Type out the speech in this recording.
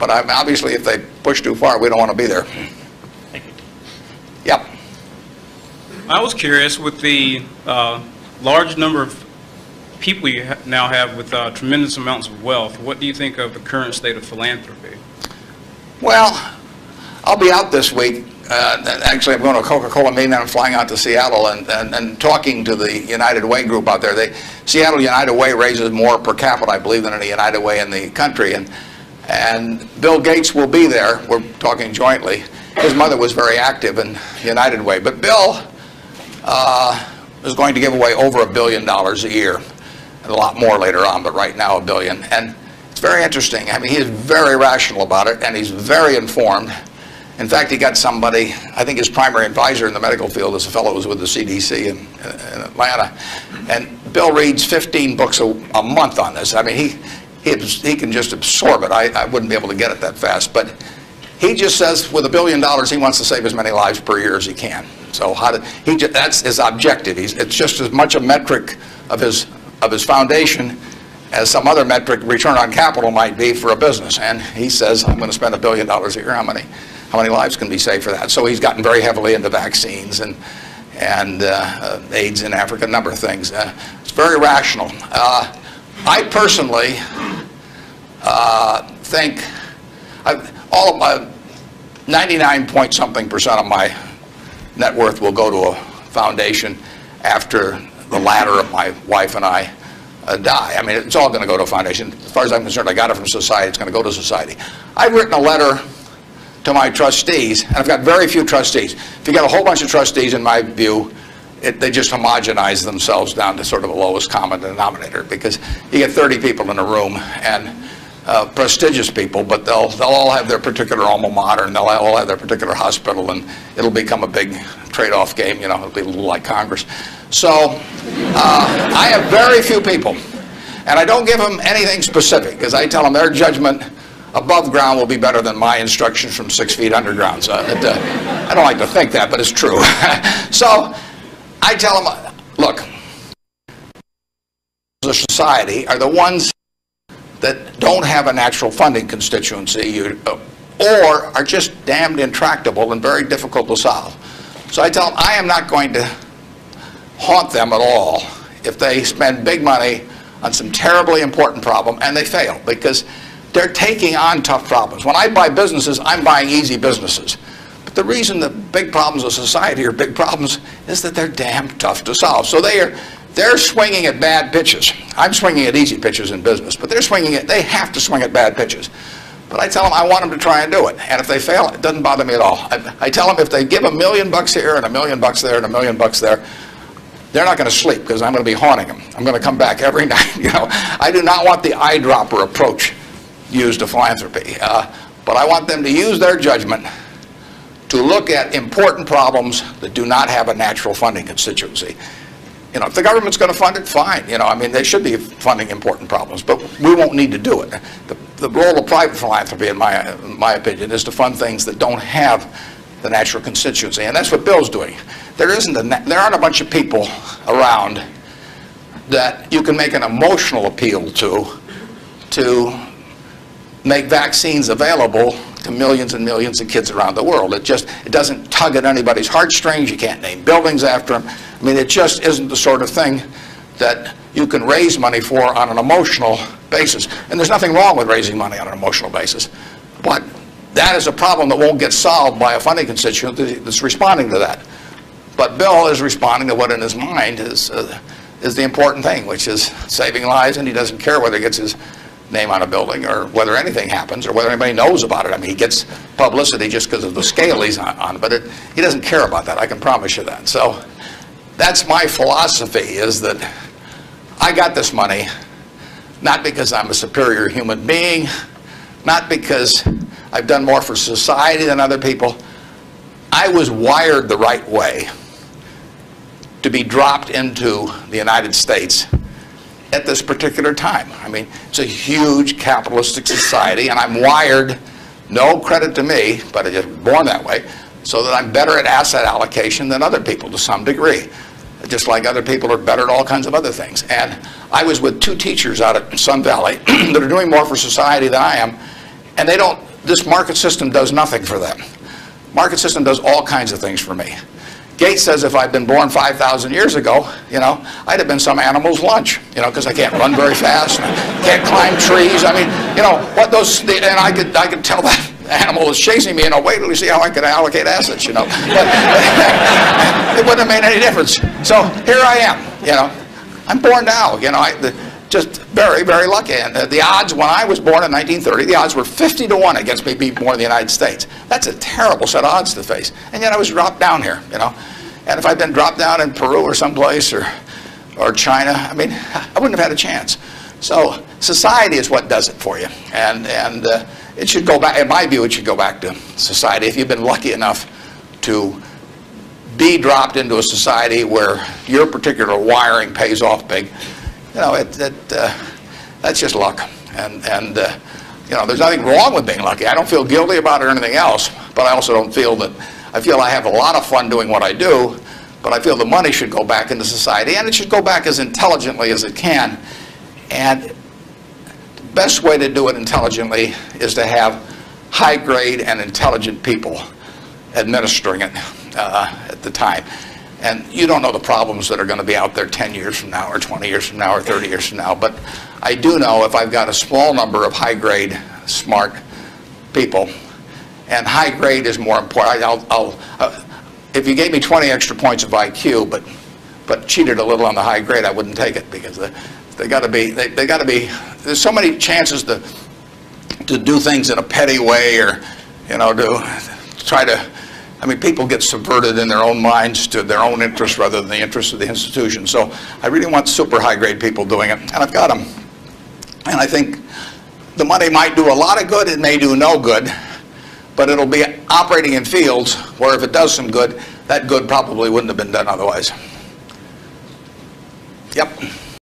But obviously, if they push too far, we don't want to be there. Thank you. Yep. I was curious, with the large number of people you now have with tremendous amounts of wealth, what do you think of the current state of philanthropy? Well, I'll be out this week. Actually, I'm going to a Coca-Cola meeting, and I'm flying out to Seattle and talking to the United Way group out there. Seattle United Way raises more per capita, I believe, than any United Way in the country. And Bill Gates will be there. We're talking jointly. His mother was very active in United Way. But Bill is going to give away over $1 billion a year. And a lot more later on, but right now $1 billion. And it's very interesting. I mean, he is very rational about it, and he's very informed. In fact, he got somebody, I think his primary advisor in the medical field is a fellow who was with the CDC in Atlanta. And Bill reads 15 books a month on this. I mean, he can just absorb it. I wouldn't be able to get it that fast. But he just says with $1 billion, he wants to save as many lives per year as he can. So that's his objective. It's just as much a metric of his foundation as some other metric, return on capital, might be for a business. And he says, I'm going to spend $1 billion a year. How many lives can be saved for that? So he's gotten very heavily into vaccines and AIDS in Africa, a number of things. It's very rational. I personally think all of my 99-point-something% of my net worth will go to a foundation after the latter of my wife and I die. I mean, it's all going to go to a foundation. As far as I'm concerned, I got it from society. It's going to go to society. I've written a letter to my trustees, and I've got very few trustees. If you got a whole bunch of trustees, in my view, they just homogenize themselves down to sort of a lowest common denominator, because you get 30 people in a room, and prestigious people, but they'll all have their particular alma mater, and they'll all have their particular hospital, and it'll become a big trade-off game. You know, it'll be a little like Congress. So I have very few people, and I don't give them anything specific, because I tell them their judgment above ground will be better than my instructions from 6 feet underground. So I don't like to think that, but it's true. So I tell them, look, the society are the ones that don't have a natural funding constituency or are just damned intractable and very difficult to solve. So I tell them I am not going to haunt them at all if they spend big money on some terribly important problem and they fail, because they're taking on tough problems. When I buy businesses, I'm buying easy businesses. But the reason the big problems of society are big problems is that they're damn tough to solve. So they're swinging at bad pitches. I'm swinging at easy pitches in business, but they have to swing at bad pitches. But I tell them I want them to try and do it. And if they fail, it doesn't bother me at all. I tell them if they give $1 million here and $1 million there and $1 million there, they're not going to sleep, because I'm going to be haunting them. I'm going to come back every night. You know, I do not want the eyedropper approach used to philanthropy. But I want them to use their judgment to look at important problems that do not have a natural funding constituency. You know, if the government's going to fund it, fine. You know, I mean, they should be funding important problems, but we won't need to do it. The role of private philanthropy, in my opinion, is to fund things that don't have the natural constituency, and that's what Bill's doing. There aren't a bunch of people around that you can make an emotional appeal to make vaccines available to millions and millions of kids around the world. It doesn't tug at anybody's heartstrings. You can't name buildings after them. I mean, it just isn't the sort of thing that you can raise money for on an emotional basis. And there's nothing wrong with raising money on an emotional basis. But that is a problem that won't get solved by a funding constituent that's responding to that. But Bill is responding to what in his mind is the important thing, which is saving lives, and he doesn't care whether he gets his name on a building or whether anything happens or whether anybody knows about it. I mean, he gets publicity just because of the scale he's on, but he doesn't care about that. I can promise you that. So that's my philosophy, is that I got this money not because I'm a superior human being, not because I've done more for society than other people. I was wired the right way to be dropped into the United States at this particular time. I mean, it's a huge capitalistic society, and I'm wired, no credit to me, but I just born that way, so that I'm better at asset allocation than other people to some degree. Just like other people are better at all kinds of other things. And I was with two teachers out at Sun Valley that are doing more for society than I am, And they don't, this market system does nothing for them. Market system does all kinds of things for me. Gates says if I'd been born 5,000 years ago, I'd have been some animal's lunch, because I can't run very fast, can't climb trees. I mean, what those, and I could tell that animal is chasing me, wait till you see how I can allocate assets, But it wouldn't have made any difference. So here I am, I'm born now, just very, very lucky. And the odds when I was born in 1930, the odds were 50 to 1 against me being born in the United States. That's a terrible set of odds to face. And yet I was dropped down here, And if I'd been dropped down in Peru or someplace or China, I mean, I wouldn't have had a chance. So society is what does it for you. And it should go back, in my view, it should go back to society. If you've been lucky enough to be dropped into a society where your particular wiring pays off big, that's just luck. And there's nothing wrong with being lucky. I don't feel guilty about it or anything else, but I also don't feel that, I feel I have a lot of fun doing what I do, but I feel the money should go back into society, and it should go back as intelligently as it can. And the best way to do it intelligently is to have high-grade and intelligent people administering it at the time. And you don't know the problems that are going to be out there 10 years from now or 20 years from now or 30 years from now. But I do know if I've got a small number of high-grade, smart people, and high-grade is more important. If you gave me 20 extra points of IQ, but cheated a little on the high grade, I wouldn't take it, because they got to be. There's so many chances to do things in a petty way, or to try to. I mean, people get subverted in their own minds to their own interests rather than the interests of the institution. So I really want super high-grade people doing it, and I've got them. And I think the money might do a lot of good, it may do no good, but it'll be operating in fields where if it does some good, that good probably wouldn't have been done otherwise. Yep.